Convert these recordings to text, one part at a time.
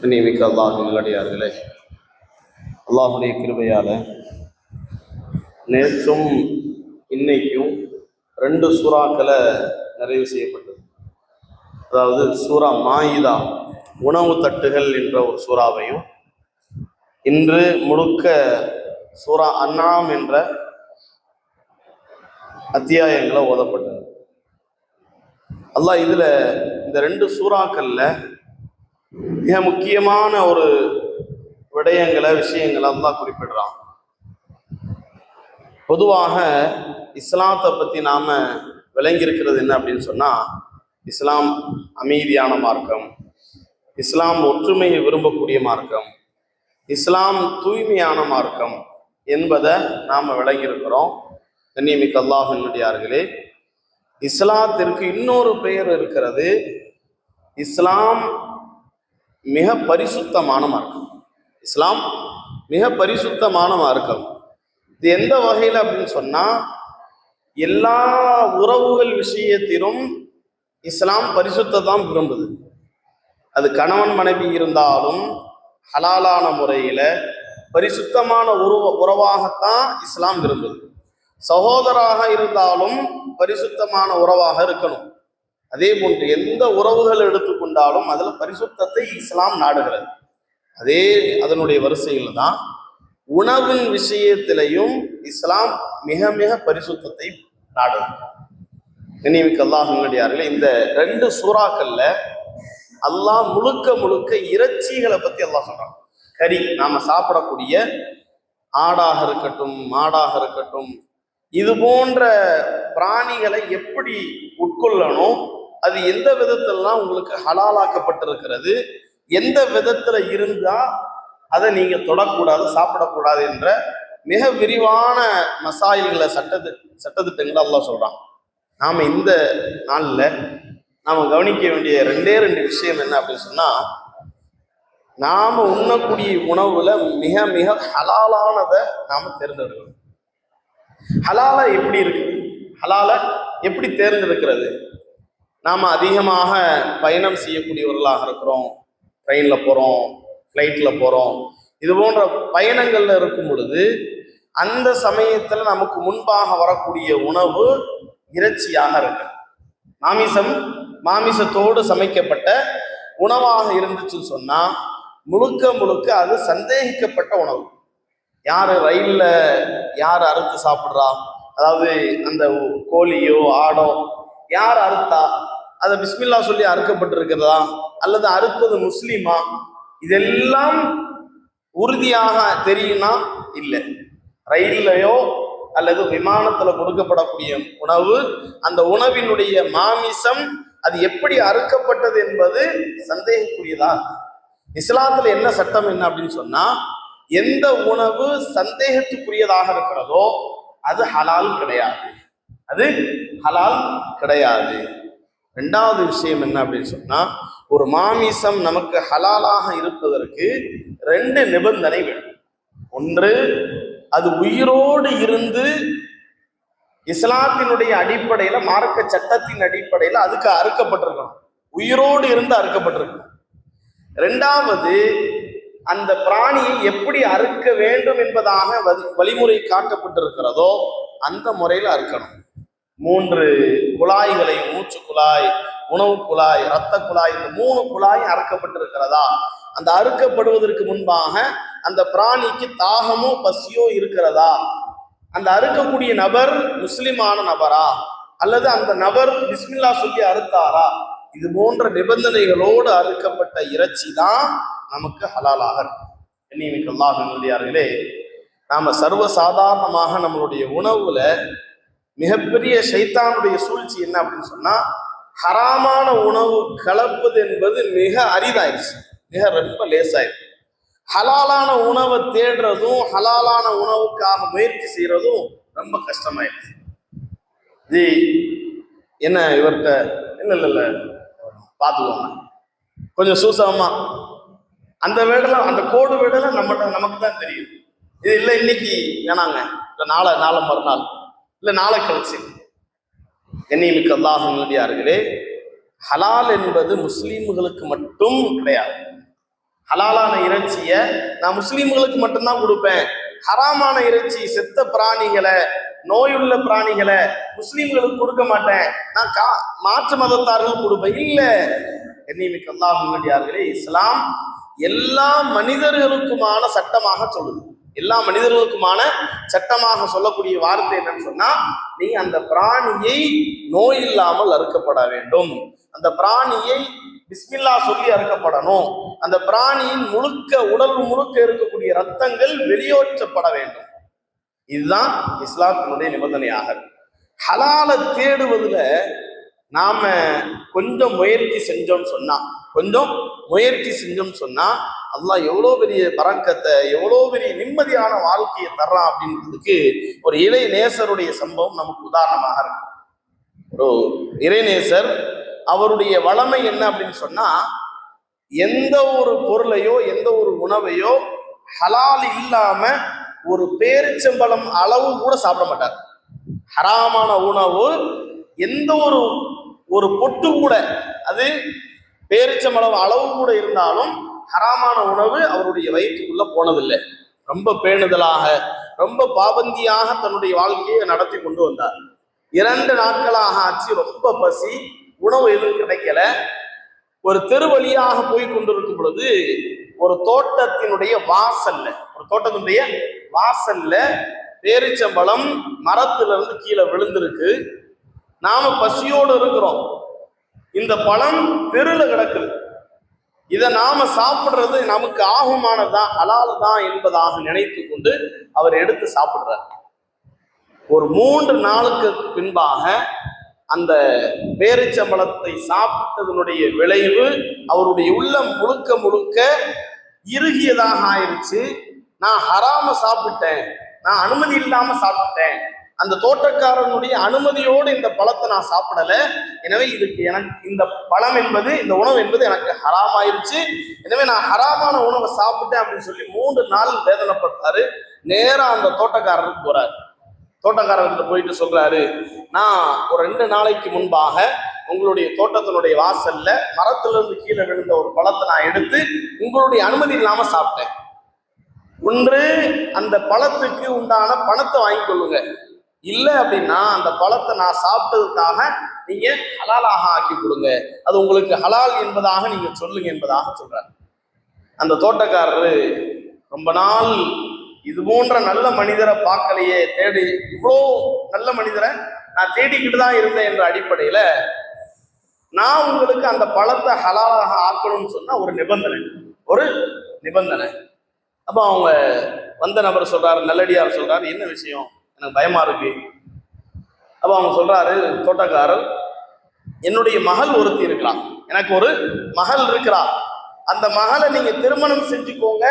மிக்க அல்லாஹ் நல்லடியார்களே, அல்லாஹுடைய கிருபையால் நேற்றும் இன்னைக்கும் 2 சூறாக்களை நிறைவு செய்யப்பட்டது. அதாவது சூரா மாயிதா உணவு தட்டுகள் என்ற ஒரு சூறாவையும், இன்று முழுக்க சூரா அன்ஆம் என்ற அத்தியாயங்களை ஓதப்பட்டது. அல்லாஹ் இதுல இந்த 2 சூறாக்கள்ல மிக முக்கியமான ஒரு விஷயங்களை அல்லாஹ் குறிப்பிடுறான். பொதுவாக இஸ்லாத்தை பத்தி நாம விளங்கி இருக்கிறது என்ன அப்படின்னு சொன்னா, இஸ்லாம் அமைதியான மார்க்கம், இஸ்லாம் ஒற்றுமையை விரும்பக்கூடிய மார்க்கம், இஸ்லாம் தூய்மையான மார்க்கம் என்பதை நாம விளங்கி இருக்கிறோம். கண்ணியமிக்க அல்லாஹ்வினுடையார்களே, இஸ்லாத்திற்கு இன்னொரு பெயர் இருக்கிறது. இஸ்லாம் மிக பரிசுத்தமான மார்க்கம். இஸ்லாம் மிக பரிசுத்தமான மார்க்கம். இது எந்த வகையில் அப்படின்னு சொன்னா, எல்லா உறவுகள் விஷயத்திலும் இஸ்லாம் பரிசுத்தம் விரும்புது. அது கணவன் மனைவி இருந்தாலும் ஹலாலான முறையில பரிசுத்தமான உறவாகத்தான் இஸ்லாம் விரும்புது. சகோதராக இருந்தாலும் பரிசுத்தமான உறவாக இருக்கணும். அதே போன்று எந்த உறவுகள் எடுத்துக்கொண்டாலும் அதுல பரிசுத்தத்தை இஸ்லாம் நாடுகிறது. அதனுடைய வரிசையில் தான் உணவின் விஷயத்திலையும் இஸ்லாம் மிக மிக பரிசுத்தத்தை நாடுது. கண்ணியமிக்க அல்லாஹ்வினுடையார்களே, இந்த 2 சூறாக்கள்ல அல்லாஹ் முழுக்க இறைச்சிகளை பத்தி அல்லாஹ் சொல்றான். கறி, நாம சாப்பிடக்கூடிய ஆடாக இருக்கட்டும், மாடாக இருக்கட்டும், இது போன்ற பிராணிகளை எப்படி உட்கொள்ளணும், அது எந்த விதத்திலாம் உங்களுக்கு ஹலாலாக்கப்பட்டிருக்கிறது, எந்த விதத்துல இருந்தா அதை நீங்க தொடக்கூடாது, சாப்பிடக்கூடாது என்ற மிக விரிவான மசாயில்களை சட்டத்திட்டங்களை அல்லாஹ் சொல்றான். நாம இந்த நாள்ல நாம கவனிக்க வேண்டிய 2 விஷயம் என்ன அப்படின்னு சொன்னா, நாம உண்ணக்கூடிய உணவுல மிக மிக ஹலாலானதை நாம தேர்ந்தெடுக்கணும். ஹலாலா எப்படி இருக்குது, ஹலால எப்படி தேர்ந்தெடுக்கிறது? நாம அதிகமாக பயணம் செய்யக்கூடியவர்களாக இருக்கிறோம். ட்ரெயின்ல போறோம், ஃப்ளைட்ல போறோம், இது போன்ற பயணங்கள்ல இருக்கும் பொழுது அந்த சமயத்துல நமக்கு முன்பாக வரக்கூடிய உணவு இறைச்சியாக இருக்கு. மாமிசத்தோடு சமைக்கப்பட்ட உணவாக இருந்துச்சுன்னு சொன்னா முழுக்க அது சந்தேகிக்கப்பட்ட உணவு. யாரு ரயில்ல யார் அறுத்து சாப்பிட்றா, அதாவது அந்த கோழியோ ஆடோ யார் அறுத்தா, அதை பிஸ்மில்லா சொல்லி அறுக்கப்பட்டிருக்கிறதா அல்லது அறுத்தது முஸ்லிமா, இதெல்லாம் உறுதியாக தெரியும்னா இல்லை. ரயில்லையோ அல்லது விமானத்துல கொடுக்கப்படக்கூடிய உணவு, அந்த உணவினுடைய மாமிசம் அது எப்படி அறுக்கப்பட்டது என்பது சந்தேகக்குரியதா. இஸ்லாத்துல என்ன சட்டம் என்ன அப்படின்னு சொன்னா, எந்த உணவு சந்தேகத்துக்குரியதாக இருக்கிறதோ அது ஹலால் கிடையாது, அது ஹலால் கிடையாது. 2வது விஷயம் என்ன அப்படின்னு சொன்னா, ஒரு மாமிசம் நமக்கு ஹலாலாக இருப்பதற்கு 2 நிபந்தனை வேணும். ஒன்று, அது உயிரோடு இருந்து இஸ்லாத்தினுடைய அடிப்படையில, மார்க்க சட்டத்தின் அடிப்படையில அதுக்கு அறுக்கப்பட்டிருக்கணும், உயிரோடு இருந்து அறுக்கப்பட்டிருக்கணும். 2வது, அந்த பிராணியை எப்படி அறுக்க வேண்டும் என்பதாக வழிமுறை காட்டப்பட்டிருக்கிறதோ அந்த முறையில் அறுக்கணும். 3 குழாய்களை, மூச்சு குழாய், உணவு குழாய், இரத்த குழாய், இந்த 3 குழாய் அறுக்கப்பட்டிருக்கிறதா, அந்த அறுக்கப்படுவதற்கு முன்பாக அந்த பிராணிக்கு தாகமோ பசியோ இருக்கிறதா, அந்த அறுக்கக்கூடிய நபர் முஸ்லிமான நபரா அல்லது அந்த நபர் பிஸ்மில்லா சொல்லி அறுத்தாரா, இது போன்ற நிபந்தனைகளோடு அறுக்கப்பட்ட இறைச்சி தான் நமக்கு ஹலாலாக இருக்கும். கண்ணியமிக்க அல்லாஹ்வினுடையார்களே, நாம சர்வசாதாரணமாக நம்மளுடைய உணவுல மிகப்பெரிய ஷைத்தானுடைய சூழ்ச்சி என்ன அப்படின்னு சொன்னா, ஹராமான உணவு கலப்பது என்பது மிக அரிதாயிருச்சு, ரொம்ப லேசாயிருக்கு. ஹலாலான உணவை தேடுறதும் ஹலாலான உணவுக்காக முயற்சி செய்யறதும் ரொம்ப கஷ்டமாயிடுச்சு. ஜி என்ன இவர்கிட்ட இல்ல பார்த்துக்கோங்க, கொஞ்சம் சூசகமா அந்த வேடல, அந்த கோடு வேடல நமக்கு தான் தெரியும். இது இல்லை இன்னைக்கு வேணாங்க, இல்லை நாளை மறுநாள், இல்லை நாளை கழிச்சு. கண்ணியமிக்க அல்லாஹ்வினுடையார்களே, ஹலால் என்பது முஸ்லீம்களுக்கு மட்டும் கிடையாது. ஹலாலான இறைச்சியை நான் முஸ்லீம்களுக்கு மட்டும்தான் கொடுப்பேன், ஹராமான இறைச்சி செத்த பிராணிகளை நோயுள்ள பிராணிகளை முஸ்லீம்களுக்கு கொடுக்க மாட்டேன், நான் மாற்று மதத்தார்கள் கொடுப்பேன். இல்ல, என்னைமிக்க அல்லாஹ் முன்னடியார்களே, இஸ்லாம் எல்லா மனிதர்களுக்குமான சட்டமாக சொல்லுது. எல்லா மனிதர்களுக்குமான சட்டமாக சொல்லக்கூடிய வார்த்தை என்னன்னு சொன்னா, நீ அந்த பிராணியை நோய் இல்லாமல் அறுக்கப்பட வேண்டும், அந்த பிராணியை பிஸ்மில்லா சொல்லி அறுக்கப்படணும், அந்த பிராணியின் முழுக்க உடல் முழுக்க இருக்கக்கூடிய ரத்தங்கள் வெளியேற்றப்பட வேண்டும். இதுதான் இஸ்லாத்தினுடைய நிபந்தனையாக. ஹலாலை தேடுவதுல நாம கொஞ்சம் முயற்சி செஞ்சோம்னு சொன்னா அல்லாஹ் எவ்வளோ பெரிய பரக்கத்தை, எவ்வளோ பெரிய நிம்மதியான வாழ்க்கையை தர்றான் அப்படின்றதுக்கு ஒரு இறை நேசருடைய சம்பவம் நமக்கு உதாரணமாக இருக்கு. ஒரு இறைநேசர் அவருடைய வளமை என்ன அப்படின்னு சொன்னா, எந்த ஒரு பொருளையோ எந்த ஒரு உணவையோ ஹலால் இல்லாம ஒரு பேரிச்சம்பழம் அளவு கூட சாப்பிட மாட்டார். ஹராமான உணவு எந்த ஒரு பொட்டு கூட, அது பேரிச்சம்பழம் அளவு கூட இருந்தாலும் ஹராமான உணவு அவருடைய வயிற்றுக்குள்ள போனதில்லை. ரொம்ப பேணுதலாக, ரொம்ப பாபந்தியாக தன்னுடைய வாழ்க்கையை நடத்தி கொண்டு வந்தார். 2 நாட்களாக ஆச்சு, ரொம்ப பசி, உணவு எதுவும் கிடைக்கல. ஒரு தெரு வழியாக போய் கொண்டிருக்கும் பொழுது ஒரு தோட்டத்தினுடைய வாசல்ல பேரிச்சம்பழம் மரத்திலிருந்து கீழே விழுந்திருக்கு. நாம பசியோடு இருக்கிறோம், இந்த பழம் தெருல கிடக்குது, இதை நாம சாப்பிடுறது நமக்கு ஆகுமானதான், ஹலால் தான் என்பதாக நினைத்து கொண்டு அவர் எடுத்து சாப்பிடுறார். ஒரு 3 நாளுக்கு பின்பாக அந்த பேரிச்சம்பழத்தை சாப்பிட்டதனுடைய விளைவு அவருடைய உள்ளம் முழுக்க இறுகியதாக ஆயிடுச்சு. நான் ஹராம சாப்பிட்டேன், நான் அனுமதி இல்லாம சாப்பிட்டேன், அந்த தோட்டக்காரனுடைய அனுமதியோடு இந்த பழத்தை நான் சாப்பிடல, எனவே இதுக்கு எனக்கு இந்த பழம் என்பது, இந்த உணவு என்பது எனக்கு ஹராம் ஆயிருச்சு, எனவே நான் ஹராமான உணவை சாப்பிட்டேன் அப்படின்னு சொல்லி 3 நாள் வேதனைப்பட்டாரு. நேரா அந்த தோட்டக்காரருக்கு போறாரு. தோட்டக்காரர்கிட்ட போயிட்டு சொல்றாரு, நான் ஒரு 2 நாளைக்கு முன்பாக உங்களுடைய தோட்டத்தினுடைய வாசல்ல மரத்திலிருந்து கீழே விழுந்த ஒரு பழத்தை நான் எடுத்து உங்களுடைய அனுமதி இல்லாம சாப்பிட்டேன். ஒன்று, அந்த பழத்துக்கு உண்டான பணத்தை வாங்கி கொள்ளுங்க, இல்லை அப்படின்னா அந்த பழத்தை நான் சாப்பிட்டதுக்காக நீங்க ஹலாலாக ஆக்கி கொடுங்க, அது உங்களுக்கு ஹலால் என்பதாக நீங்க சொல்லுங்க என்பதாக சொல்றாரு. அந்த தோட்டக்காரரு ரொம்ப நாள் இது போன்ற நல்ல மனிதரை பார்க்கலையே, தேடி இவ்வளோ நல்ல மனிதரை நான் தேடிக்கிட்டு தான் இருந்தேன் என்ற அடிப்படையில நான் உங்களுக்கு அந்த பழத்தை ஹலாலாக ஆக்கணும்னு சொன்னா ஒரு நிபந்தனை. அப்போ அவங்க வந்த நபர் சொல்றாரு, நல்லடியார் சொல்றாரு, என்ன விஷயம், எனக்கு பயமா இருக்கு. அப்போ அவங்க சொல்றாரு, தோட்டக்காரர், என்னுடைய மகள் ஒருத்தி இருக்கிறான், எனக்கு ஒரு மகள் இருக்கிறா, அந்த மகளை நீங்க திருமணம் செஞ்சுக்கோங்க,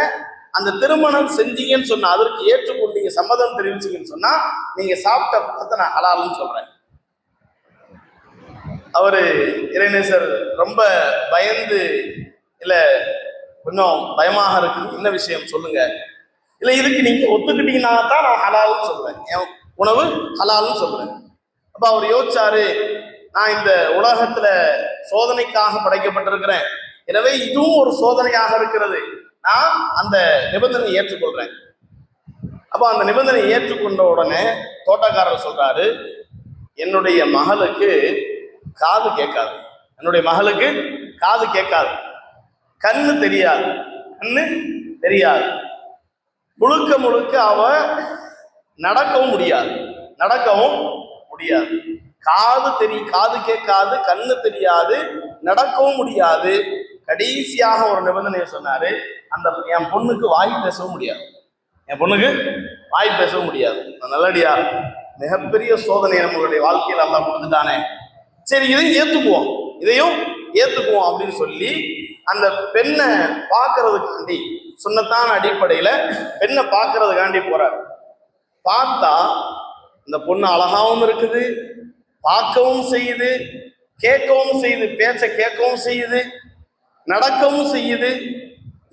அந்த திருமணம் செஞ்சீங்கன்னு சொன்னா, அதற்கு ஏற்றுக்கொண்டீங்க, சம்மதம் தெரிவிச்சீங்கன்னு சொன்னா நீங்க சாப்பிட்ட பழத்தை நான் ஹலால்னு சொல்றேன். அவரு இறைநேசர் ரொம்ப பயந்து, இல்ல கொஞ்சம் பயமாக இருக்கு, என்ன விஷயம் சொல்லுங்க, இல்ல இதுக்கு நீங்க ஒத்துக்கிட்டீங்கன்னா தான் நான் ஹலால்னு சொல்றேன், என் உணவு ஹலால்னு சொல்றேன். அப்ப அவர் யோசிச்சாரு, நான் இந்த உலகத்துல சோதனைக்காக படைக்கப்பட்டிருக்கிறேன், எனவே இதுவும் ஒரு சோதனையாக இருக்கிறது, நான் அந்த நிபந்தனை ஏற்றுக்கொள்றேன். அப்ப அந்த நிபந்தனை ஏற்றுக்கொண்ட உடனே தோட்டக்காரர் சொல்றாரு, என்னுடைய மகளுக்கு காது கேட்காது, கண்ணு தெரியாது, முழுக்க அவ நடக்கவும் முடியாது, காது கேட்காது, கண்ணு தெரியாது, நடக்கவும் முடியாது. கடைசியாக ஒரு நிபந்தனையை சொன்னாரு, அந்த என் பொண்ணுக்கு வாய் பேசவும் முடியாது. நல்லடியா, மிகப்பெரிய சோதனை நம்மளுடைய வாழ்க்கையில் அல்லாஹ் கொடுத்துட்டானே, சரி இதையும் ஏத்துக்குவோம் அப்படின்னு சொல்லி அந்த பெண்ணை பார்க்கறதுக்காண்டி, சுன்னத்தான அடிப்படையில பெண்ணை பார்க்கறதுக்காண்டி போறாரு. பார்த்தா இந்த பொண்ணு அழகாவும் இருக்குது, பார்க்கவும் செய்யுது, கேட்கவும் செய்யுது, பேச்ச கேட்கவும் செய்யுது, நடக்கவும் செய்யுது,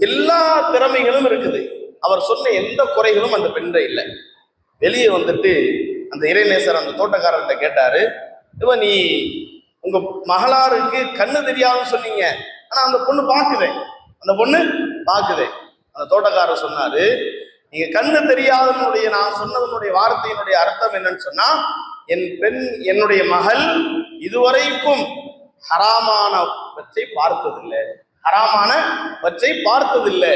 எல்லா திறமைகளும் இருக்குது. அவர் சொன்ன எந்த குறைகளும் அந்த பெண்ட இல்லை. வெளியே வந்துட்டு அந்த இறைநேசர் அந்த தோட்டக்காரர்கிட்ட கேட்டாரு, இவன் நீ உங்க மகளாருக்கு கண்ணு தெரியாதுன்னு சொன்னீங்க, ஆனா அந்த பொண்ணு பாக்குதே. அந்த தோட்டக்காரர் சொன்னாரு, நீங்க கண்ணு தெரியாதனுடைய நான் சொன்னதனுடைய வார்த்தையினுடைய அர்த்தம் என்னன்னு சொன்னா, என் பெண் என்னுடைய மகள் இதுவரைக்கும் ஹராமானவற்றை பார்த்ததில்லை, ஹராமானவற்றை பார்த்ததில்லை.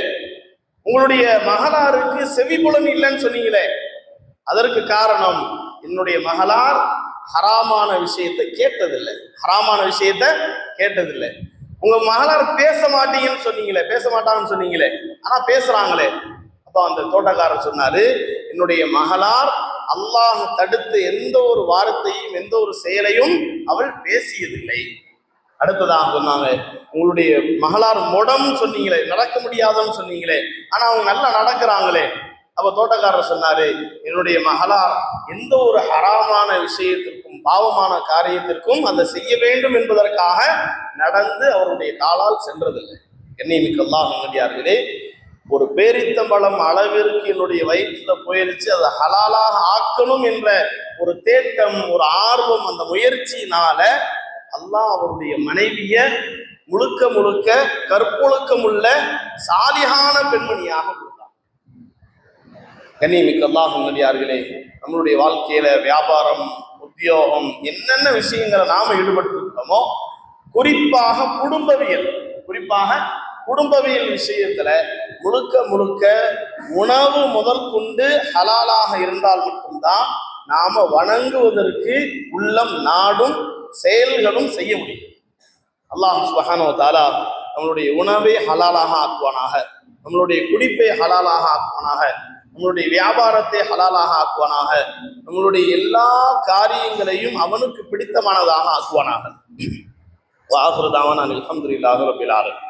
உங்களுடைய மகளாருக்கு செவிப்புலன் இல்லைன்னு சொன்னீங்களே, அதற்கு காரணம் என்னுடைய மகளார் ஹராமான விஷயத்தை கேட்டதில்லை, ஹராமான விஷயத்தை கேட்டதில்லை. உங்க மகளார் பேச மாட்டீங்கன்னு சொன்னீங்களே, பேச மாட்டாங்கன்னு சொன்னீங்களே, ஆனா பேசுறாங்களே. அப்ப அந்த தோட்டக்காரர் சொன்னாரு, என்னுடைய மகளார் அல்லாஹ் தடுத்த எந்த ஒரு வார்த்தையும் எந்த ஒரு செயலையும் அவள் பேசியதில்லை. அடுத்ததாக சொன்னாங்க, உங்களுடைய மகளார் முடம் சொன்னீங்களே, நடக்க முடியாதுன்னு சொன்னீங்களே, ஆனா அவங்க நல்லா நடக்கிறாங்களே. அப்ப தோட்டக்காரர் சொன்னாரு, என்னுடைய மகளார் எந்த ஒரு ஹராமான விஷயத்திற்கும் பாவமான காரியத்திற்கும் அதை செய்ய வேண்டும் என்பதற்காக நடந்து அவருடைய காலால் சென்றதில்லை. என்னை மிக்க அல்லாஹ் நல்லடியார்களே, ஒரு பேரித்தம்பழம் அளவிற்கு என்னுடைய வயிற்றுல போயிருச்சு, அதை ஹலாலாக ஆக்கணும் என்ற ஒரு தேட்டம், ஒரு ஆர்வம், அந்த முயற்சியினால அல்லாஹ் அவருடைய மனைவிய முழுக்க முழுக்க கற்பொழுக்கம் உள்ள சாலிகான பெண்மணியாக கொடுத்தார். கண்ணியமிக்க அல்லாஹ் நல்லடியார்களே, நம்மளுடைய வாழ்க்கையில வியாபாரம், உத்தியோகம், என்னென்ன விஷயங்களை நாம ஈடுபட்டு இருக்கிறோமோ, குறிப்பாக குடும்பவியல் விஷயத்துல முழுக்க முழுக்க உணவு முதல் கொண்டு ஹலாலாக இருந்தால் மட்டும்தான் நாம வணங்குவதற்கு உள்ளம் நாடும் செயல்களும் செய்ய முடியும். அல்லாஹ் சுப்ஹானஹு வ தஆலா நம்மளுடைய உணவை ஹலாலாக ஆக்குவானாக, நம்மளுடைய குடிப்பை ஹலாலாக ஆக்குவானாக, நம்மளுடைய வியாபாரத்தை ஹலாலாக ஆக்குவானாக, நம்மளுடைய எல்லா காரியங்களையும் அவனுக்கு பிடித்தமானதாக ஆக்குவானாக. வ ஆகிரு தஅவானா அல்ஹம்துலில்லாஹி ரப்பில் ஆலமீன்.